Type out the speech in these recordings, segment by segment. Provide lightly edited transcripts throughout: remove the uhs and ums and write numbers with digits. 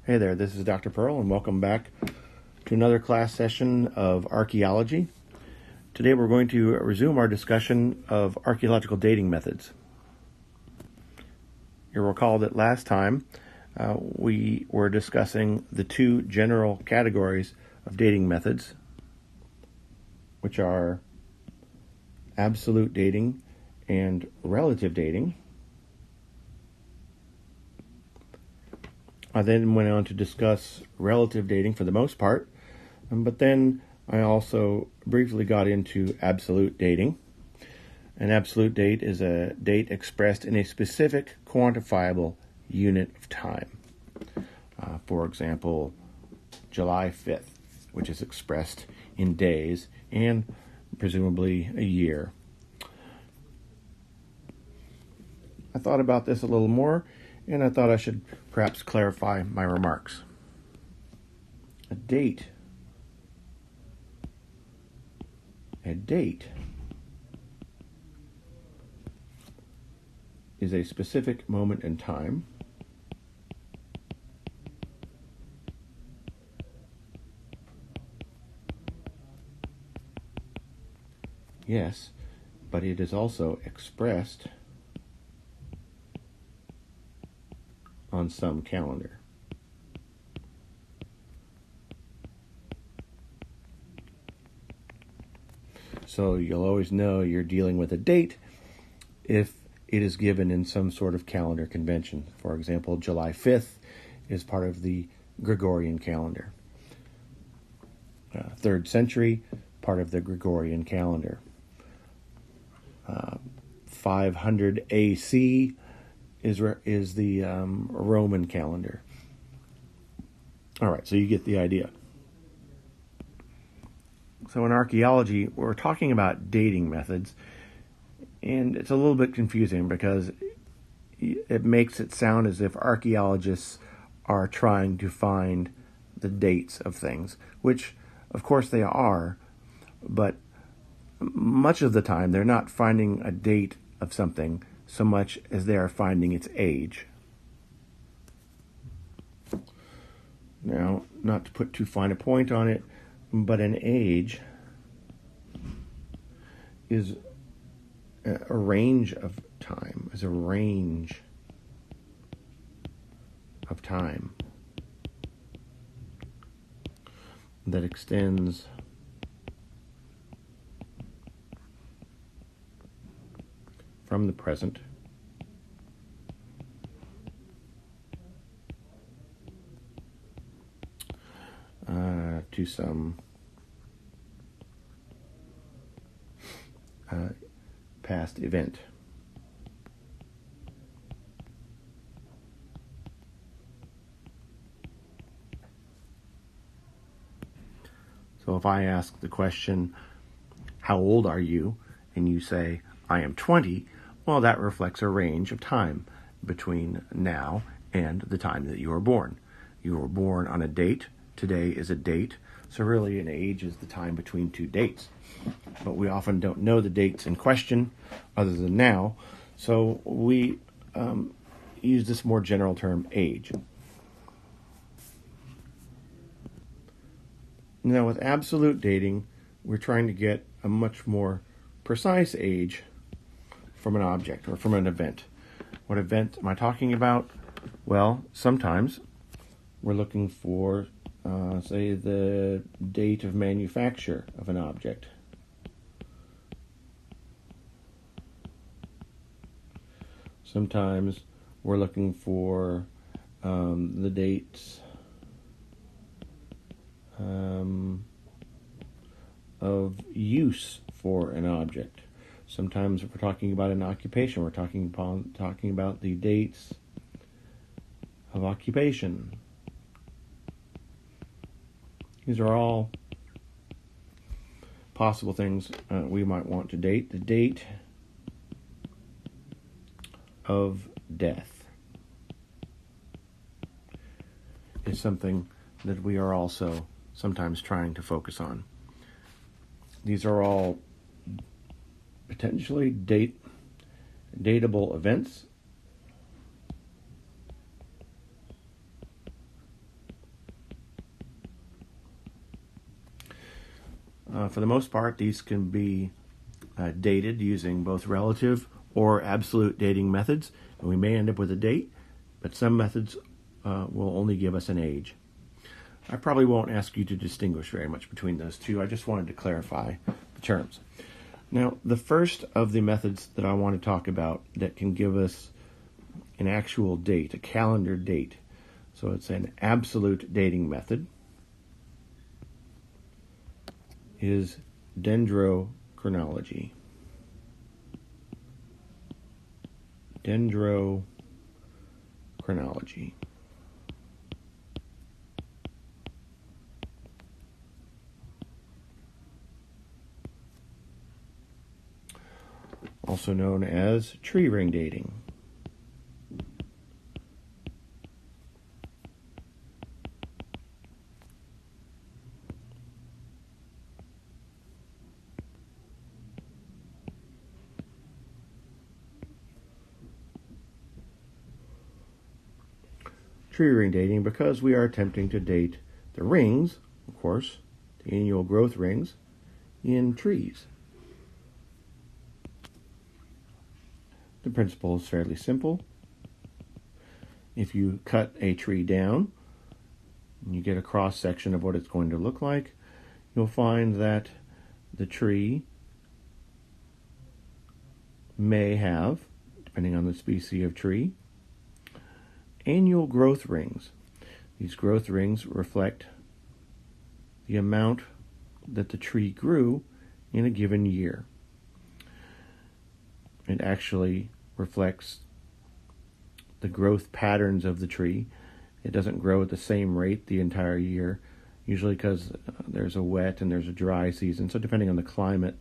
Hey there, this is Dr. Pearl, and welcome back to another class session of archaeology. Today we're going to resume our discussion of archaeological dating methods. You'll recall that last time we were discussing the two general categories of dating methods, which are absolute dating and relative dating. I then went on to discuss relative dating for the most part, but then I also briefly got into absolute dating. An absolute date is a date expressed in a specific quantifiable unit of time. For example, July 5th, which is expressed in days and presumably a year. I thought about this a little more, and I thought I should perhaps clarify my remarks. A date is a specific moment in time yes, but it is also expressed on some calendar. So you'll always know you're dealing with a date if it is given in some sort of calendar convention. For example, July 5th is part of the Gregorian calendar. 3rd century, part of the Gregorian calendar. 500 AC is the Roman calendar. All right, so you get the idea. So in archaeology, we're talking about dating methods, and it's a little bit confusing because it makes it sound as if archaeologists are trying to find the dates of things, which of course they are, but much of the time they're not finding a date of something so much as they are finding its age. Now, not to put too fine a point on it, but an age is a range of time, that extends from the present to some past event. So if I ask the question, how old are you? And you say, I am 20, well, that reflects a range of time between now and the time that you were born. You were born on a date. Today is a date. So really an age is the time between two dates. But we often don't know the dates in question other than now. So we use this more general term, age. Now with absolute dating, we're trying to get a much more precise age from an object or from an event. What event am I talking about? Well, sometimes we're looking for, say, the date of manufacture of an object. Sometimes we're looking for the dates of use for an object. Sometimes if we're talking about an occupation, we're talking about the dates of occupation. These are all possible things we might want to date. The date of death is something that we are also sometimes trying to focus on. These are all potentially dateable events. For the most part, these can be dated using both relative or absolute dating methods, and we may end up with a date, but some methods will only give us an age. I probably won't ask you to distinguish very much between those two. I just wanted to clarify the terms. Now, the first of the methods that I want to talk about that can give us an actual date, a calendar date, so it's an absolute dating method, is Dendrochronology. Dendrochronology. Also known as tree ring dating. Tree ring dating because we are attempting to date the rings, of course, the annual growth rings, in trees. The principle is fairly simple. If you cut a tree down and you get a cross section of what it's going to look like, you'll find that the tree may have, depending on the species of tree, annual growth rings. These growth rings reflect the amount that the tree grew in a given year. It actually reflects the growth patterns of the tree. It doesn't grow at the same rate the entire year, usually because there's a wet and there's a dry season. So depending on the climate,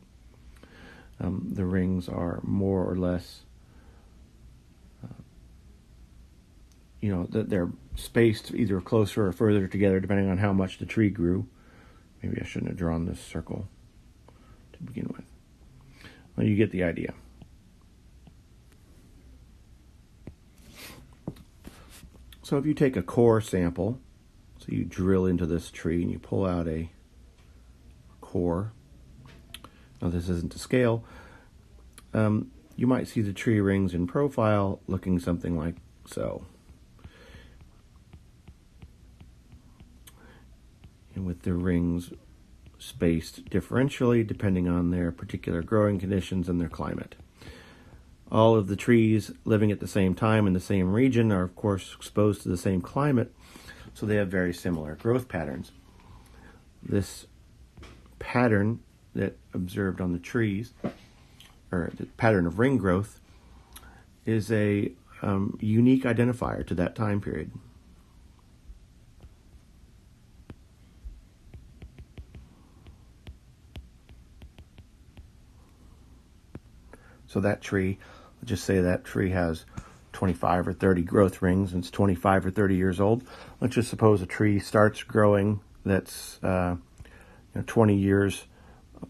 the rings are more or less, they're spaced either closer or further together depending on how much the tree grew. Maybe I shouldn't have drawn this circle to begin with. Well, you get the idea. So if you take a core sample, so you drill into this tree and you pull out a core. Now this isn't to scale. You might see the tree rings in profile looking something like so. And with the rings spaced differentially depending on their particular growing conditions and their climate. All of the trees living at the same time in the same region are, of course, exposed to the same climate, so they have very similar growth patterns. This pattern that observed on the trees, or the pattern of ring growth, is a unique identifier to that time period. So that tree, let's just say that tree has 25 or 30 growth rings and it's 25 or 30 years old. Let's just suppose a tree starts growing that's 20 years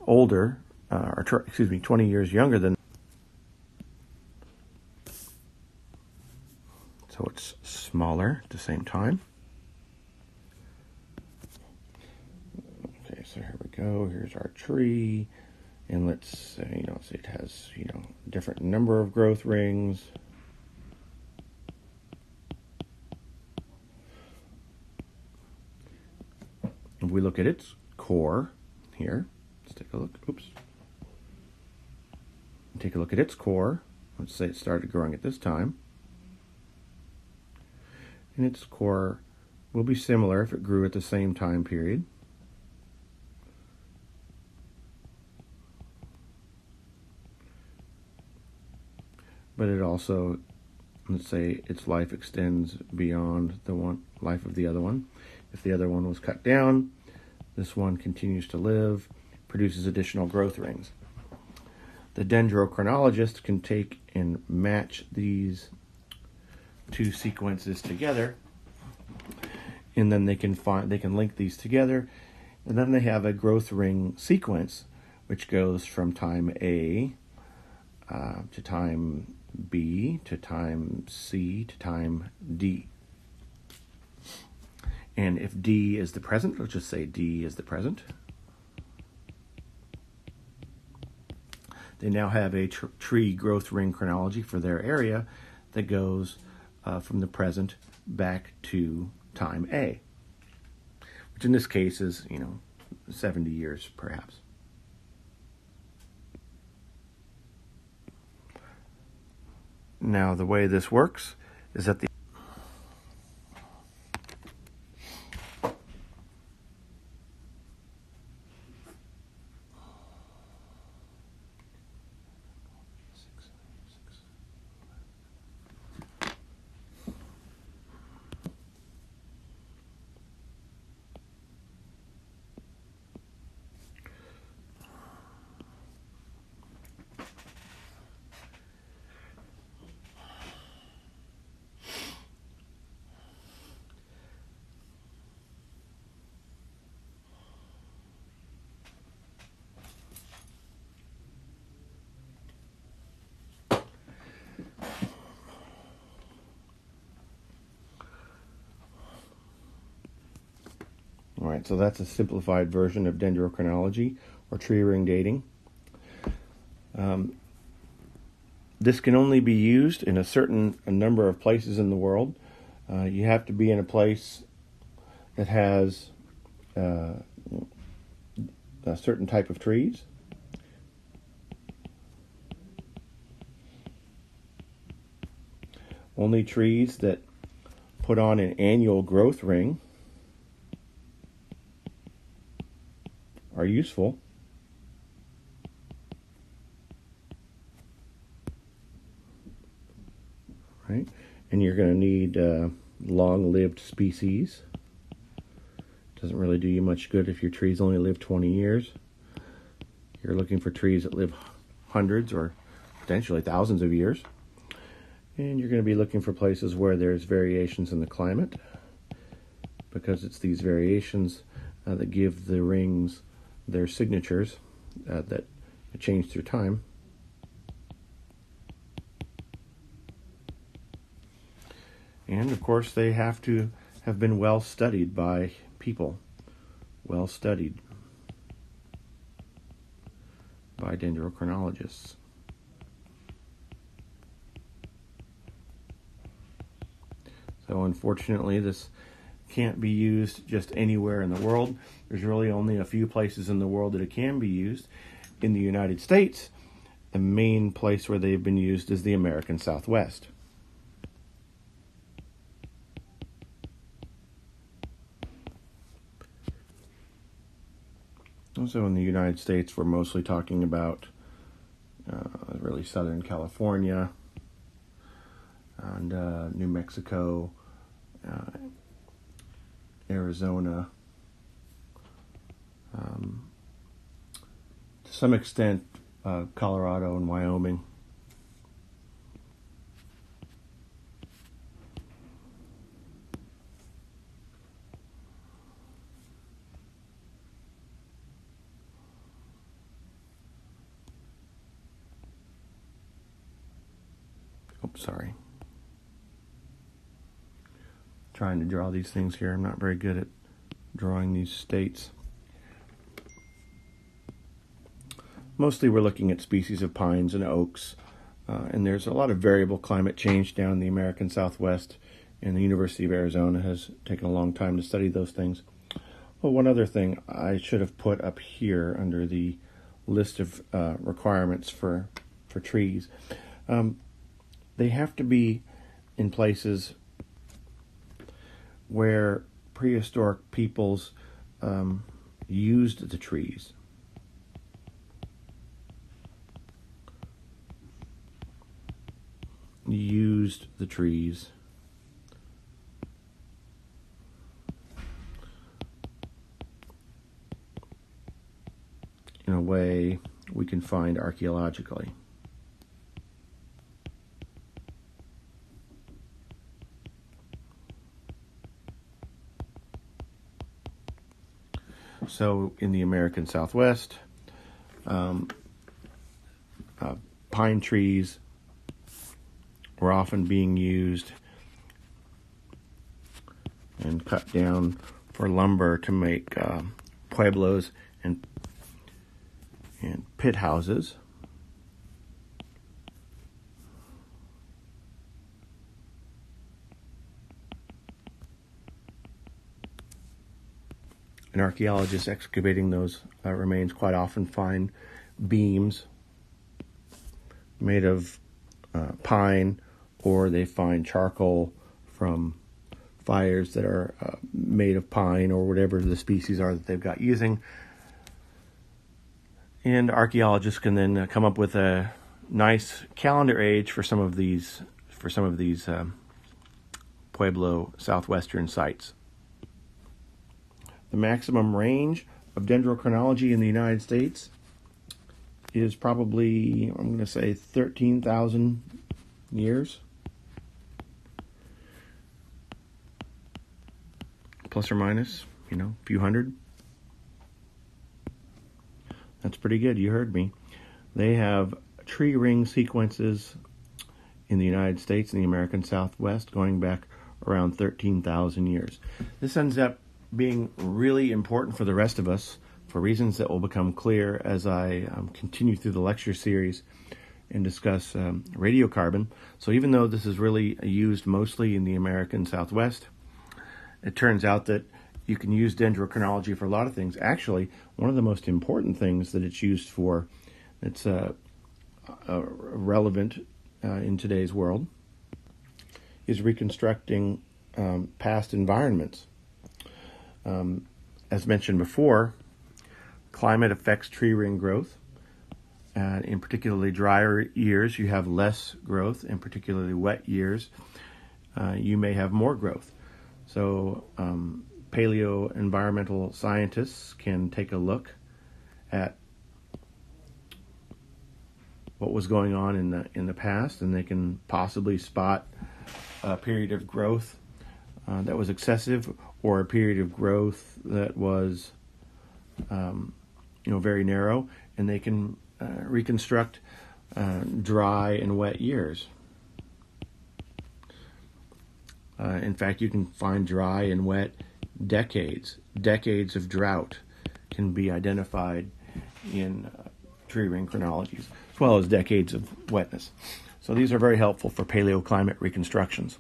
older, 20 years younger than. So it's smaller at the same time. Okay, so here we go. Here's our tree. And let's say, it has, a different number of growth rings. If we look at its core here, let's take a look. Take a look at its core. Let's say it started growing at this time. And its core will be similar if it grew at the same time period. But it also, let's say its life extends beyond the life of the other one. If the other one was cut down, this one continues to live, produces additional growth rings. The dendrochronologist can take and match these two sequences together, and then they can link these together, and then they have a growth ring sequence which goes from time A to time B to time C to time D. And if D is the present, let's just say D is the present, they now have a tree growth ring chronology for their area that goes from the present back to time A, which in this case is, 70 years perhaps. Now, the way this works is that All right, so that's a simplified version of dendrochronology or tree ring dating. This can only be used in a number of places in the world. You have to be in a place that has a certain type of trees. Only trees that put on an annual growth ring are useful. Right? And you're going to need long-lived species. Doesn't really do you much good if your trees only live 20 years. You're looking for trees that live hundreds or potentially thousands of years. And you're going to be looking for places where there's variations in the climate, because it's these variations that give the rings their signatures that change through time. And of course, they have to have been well studied by people, well studied by dendrochronologists. So unfortunately, this can't be used just anywhere in the world. There's really only a few places in the world that it can be used. In the United States, the main place where they've been used is the American Southwest. Also in the United States, we're mostly talking about really Southern California and New Mexico, Arizona, to some extent Colorado and Wyoming. Sorry. Trying to draw these things here. I'm not very good at drawing these states. Mostly we're looking at species of pines and oaks, and there's a lot of variable climate change down in the American Southwest, and the University of Arizona has taken a long time to study those things. Well, one other thing I should have put up here under the list of requirements for trees. They have to be in places where prehistoric peoples used the trees. Used the trees in a way we can find archaeologically. So in the American Southwest, pine trees were often being used and cut down for lumber to make pueblos and pit houses. And archaeologists excavating those remains quite often find beams made of pine, or they find charcoal from fires that are made of pine or whatever the species are that they've got using. And archaeologists can then come up with a nice calendar age for some of these Pueblo southwestern sites. The maximum range of dendrochronology in the United States is probably, I'm going to say, 13,000 years. Plus or minus, a few hundred. That's pretty good. You heard me. They have tree ring sequences in the United States and the American Southwest going back around 13,000 years. This ends up being really important for the rest of us for reasons that will become clear as I continue through the lecture series and discuss radiocarbon. So even though this is really used mostly in the American Southwest, it turns out that you can use dendrochronology for a lot of things. Actually, one of the most important things that it's used for, that's relevant in today's world, is reconstructing past environments. As mentioned before, climate affects tree ring growth. In particularly drier years, you have less growth. In particularly wet years, you may have more growth. So paleo-environmental scientists can take a look at what was going on in the past, and they can possibly spot a period of growth that was excessive, or a period of growth that was very narrow, and they can reconstruct dry and wet years. In fact, you can find dry and wet decades of drought can be identified in tree ring chronologies, as well as decades of wetness. So these are very helpful for paleoclimate reconstructions.